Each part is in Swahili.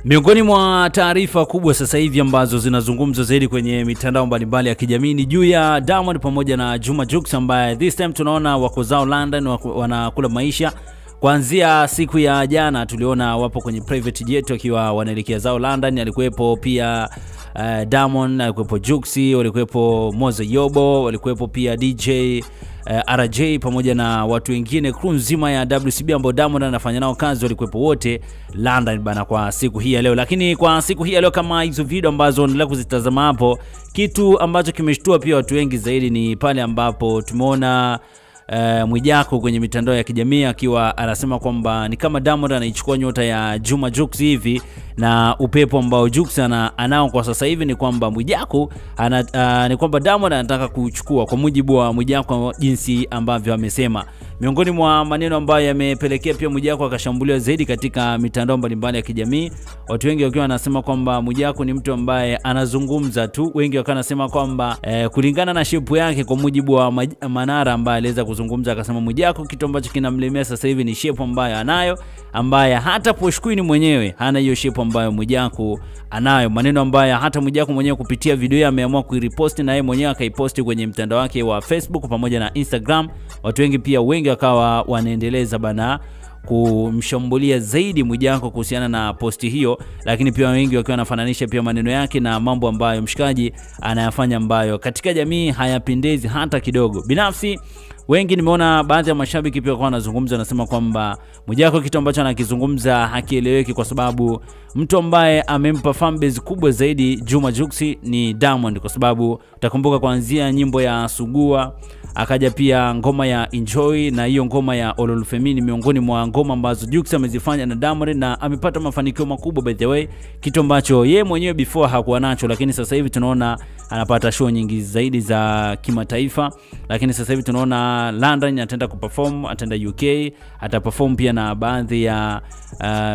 Miongoni mwa taarifa kubwa sasa hivi ambazo zinazungumzwa zaidi kwenye mitandao mbalimbali ya kijamii ni juu ya Diamond pamoja na Juma Jux ambaye this time tunaona wako zao London wanakula maisha. Kuanzia siku ya jana tuliona wapo kwenye private jet wakiwa wanaelekea zao London. Alikuwepo pia Diamond, alikuwepo Juxi, walikuwepo Moza Yobo, walikuwepo pia DJ RJ pamoja na watu wengine, crew nzima ya WCB ambao Diamond anafanya nao kazi, walikuwepo wote London bana kwa siku hii ya leo. Lakini kwa siku hii ya leo, kama hizo video ambazo unaendelea kuzitazama hapo, kitu ambacho kimeshtua pia watu wengi zaidi ni pale ambapo tumeona Mwijaku kwenye mitandao ya kijamii akiwa anasema kwamba ni kama Diamond anaichukua nyota ya Juma Jux hivi, na upepo ambao Jux anao kwa sasa hivi ni kwamba Mwijaku ni kwamba Diamond anataka kuchukua, kwa mujibu wa Mwijaku jinsi ambavyo amesema. Miongoni mwa maneno ambayo yamepelekea pia Mwijaku akashambuliwa zaidi katika mitandao mbalimbali ya kijamii, watu wengi wakiwa wanasema kwamba Mwijaku ni mtu ambaye anazungumza tu. Wengi wakiwa wanasema kwamba kulingana na shape yake, kwa mujibu wa Manara ambaye aliweza kuzungumza, akasema Mwijaku kitu ambacho kinamlemea sasa hivi ni shape ambayo anayo, ambaye hata Posh Queen mwenyewe hana hiyo shape ambayo Mwijaku anayo. Maneno ambayo hata Mwijaku mwenyewe kupitia video yake ameamua kuirepost, na yeye mwenyewe akaiposti kwenye mtandao wake wa Facebook pamoja na Instagram. Watu wengi pia wakawa wanaendeleza bana kumshambulia zaidi Mwijaku kuhusiana na posti hiyo, lakini pia wengi wakiwa wanafananisha pia maneno yake na mambo ambayo mshikaji anayafanya ambayo katika jamii hayapendezi hata kidogo. Binafsi wengi nimeona baadhi ya mashabiki pia kwa wanazungumza, nasema kwamba Mwijaku kitu ambacho anakizungumza hakieleweki, kwa sababu mtu ambaye amempa fanbase kubwa zaidi Juma Jux ni Diamond, kwa sababu utakumbuka kuanzia nyimbo ya Sugua, akaja pia ngoma ya Enjoy, na hiyo ngoma ya Ololufemini miongoni mwa ngoma ambazo Jux amezifanya na Diamond, na amepata mafanikio makubwa by the way, kitu ambacho yeye mwenyewe before hakuwa nacho. Lakini sasa hivi tunaona anapata show nyingi zaidi za kimataifa, lakini sasa hivi tunaona London ataenda kuperform, ataenda UK, ataperform pia na baadhi ya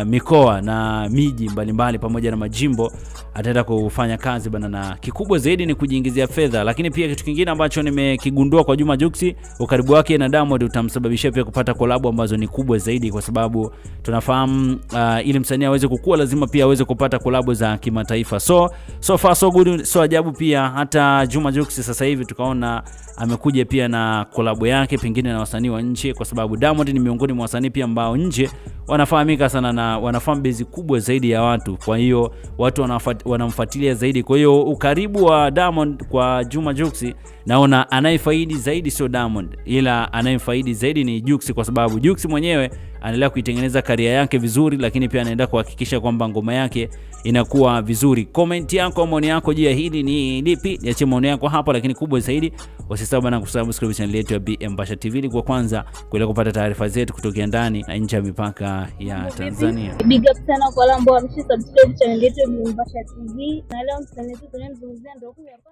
mikoa na miji mbalimbali pamoja na majimbo, ataenda kufanya kazi bana, na kikubwa zaidi ni kujiingizia fedha. Lakini pia kitu kingine ambacho nimekigundua kwa Juma Jux, ukaribu wake na Diamond utamsababishia pia kupata collab ambazo ni kubwa zaidi, kwa sababu tunafahamu ili msanii aweze kukua lazima pia aweze kupata collab za kimataifa. So far so good, so ajabu pia hata Juma Jux sasa hivi tukaona amekuja pia na collab yake pengine na wasanii wa nje, kwa sababu Diamond ni miongoni mwa wasanii pia ambao nje wanafahamika sana na wana fanbase kubwa zaidi ya watu, kwa hiyo watu wanamfuatilia zaidi. Kwa hiyo ukaribu wa Diamond kwa Juma Jux, naona anayefaidi zaidi sio Diamond, ila anayefaidi zaidi ni Jux, kwa sababu Jux mwenyewe anaendelea kuitengeneza career yake vizuri, lakini pia anaendelea kuhakikisha kwamba ngoma yake inakuwa vizuri. Comment yako, maoni yako juu ya hili ni lipi? Niache maoni yako hapo, lakini kubwa zaidi usisahau bana kusubscribe channel yetu ya BM Basha TV ili kwa kwanza kuendelea kupata taarifa zetu kutoka ndani na nje ya mipaka ya Tanzania. Big up sana kwa wale ambao wamesubscribe channel yetu ya BM Basha TV, na leo msanii wetu tunamzungumzia ndio huyu hapa.